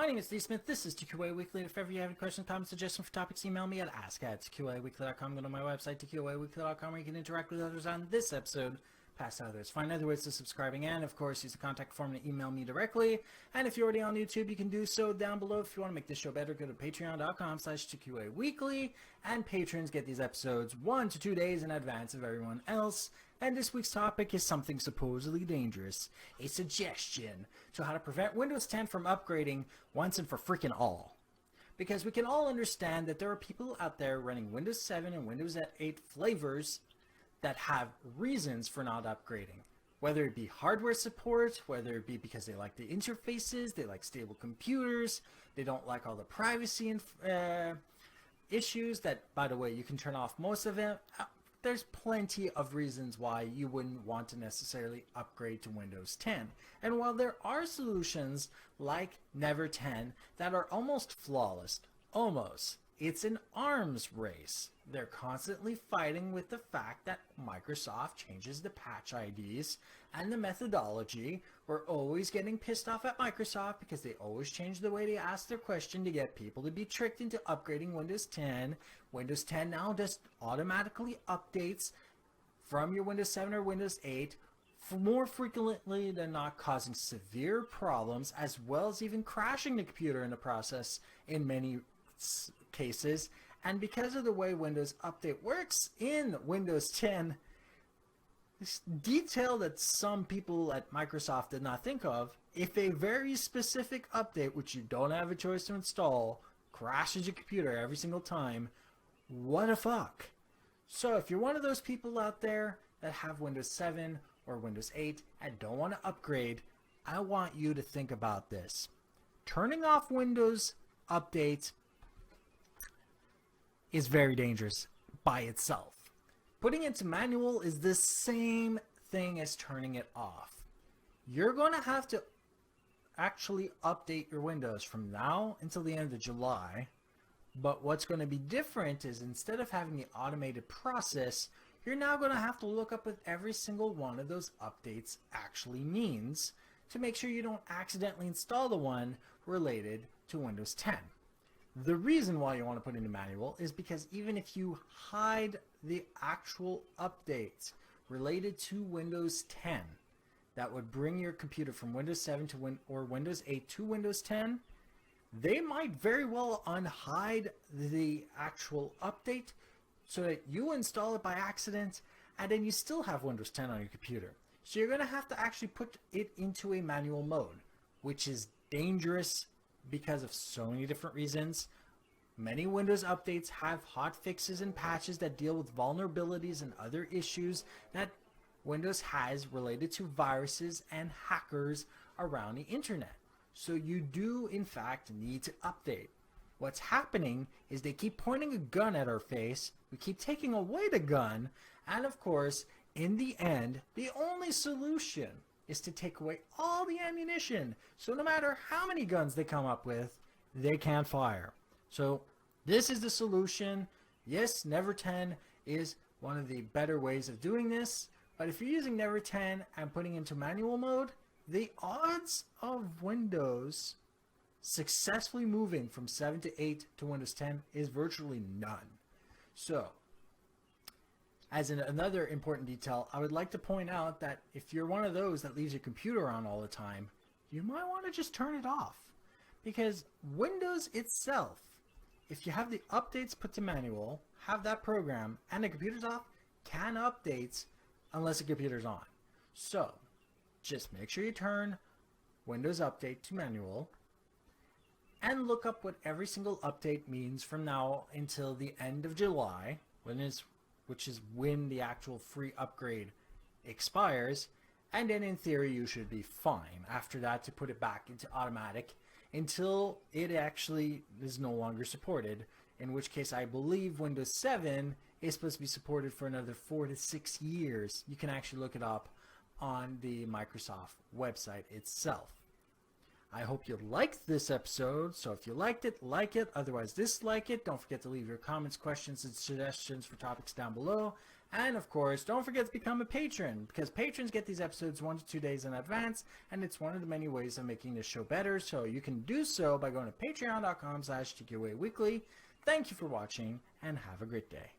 My name is Steve Smith. This is TQA Weekly. If ever you have any questions, comments, suggestions for topics, email me at ask@tqaweekly.com. Go to my website, tqaweekly.com, where you can interact with others on this episode, past others. Find other ways to subscribing, and of course, use the contact form to email me directly. And if you're already on YouTube, you can do so down below. If you want to make this show better, go to patreon.com/TQA Weekly. And patrons get these episodes 1 to 2 days in advance of everyone else. And this week's topic is something supposedly dangerous. A suggestion to how to prevent Windows 10 from upgrading once and for freaking all. Because we can all understand that there are people out there running Windows 7 and Windows 8 flavors that have reasons for not upgrading. Whether it be hardware support, whether it be because they like the interfaces, they like stable computers, they don't like all the privacy and issues that, by the way, you can turn off most of it. There's plenty of reasons why you wouldn't want to necessarily upgrade to Windows 10. And while there are solutions like Never 10 that are almost flawless, it's an arms race. They're constantly fighting with the fact that Microsoft changes the patch IDs and the methodology. We're always getting pissed off at Microsoft because they always change the way they ask their question to get people to be tricked into upgrading Windows 10. Windows 10 now just automatically updates from your Windows 7 or Windows 8 more frequently than not, causing severe problems as well as even crashing the computer in the process in many cases. And because of the way Windows Update works in Windows 10, this detail that some people at Microsoft did not think of, if a very specific update, which you don't have a choice to install, crashes your computer every single time, what the fuck? So if you're one of those people out there that have Windows 7 or Windows 8 and don't want to upgrade, I want you to think about this. Turning off Windows Update is very dangerous by itself. Putting it to manual is the same thing as turning it off. You're going to have to actually update your Windows from now until the end of July. But what's going to be different is instead of having the automated process, you're now going to have to look up what every single one of those updates actually means to make sure you don't accidentally install the one related to Windows 10. The reason why you want to put in a manual is because even if you hide the actual updates related to Windows 10 that would bring your computer from Windows 7 to or Windows 8 to Windows 10, they might very well unhide the actual update so that you install it by accident and then you still have Windows 10 on your computer. So you're going to have to actually put it into a manual mode, which is dangerous because of so many different reasons. Many Windows updates have hot fixes and patches that deal with vulnerabilities and other issues that Windows has related to viruses and hackers around the internet. So you do in fact need to update. What's happening is they keep pointing a gun at our face, we keep taking away the gun, and of course, in the end, the only solution is to take away all the ammunition. So no matter how many guns they come up with, they can't fire. So this is the solution. Yes, Never 10 is one of the better ways of doing this. But if you're using Never 10 and putting into manual mode, the odds of Windows successfully moving from 7 to 8 to Windows 10 is virtually none. So as another important detail, I would like to point out that if you're one of those that leaves your computer on all the time, you might want to just turn it off. Because Windows itself, if you have the updates put to manual, have that program, and the computer's off, can update unless the computer's on. So just make sure you turn Windows Update to manual and look up what every single update means from now until the end of July, which is when the actual free upgrade expires, and then in theory you should be fine after that to put it back into automatic until it actually is no longer supported, in which case I believe Windows 7 is supposed to be supported for another 4 to 6 years. You can actually look it up on the Microsoft website itself. I hope you liked this episode, so if you liked it, like it, otherwise dislike it. Don't forget to leave your comments, questions, and suggestions for topics down below. And of course, don't forget to become a patron, because patrons get these episodes 1 to 2 days in advance, and it's one of the many ways of making this show better. So you can do so by going to patreon.com/TQA Weekly. Thank you for watching, and have a great day.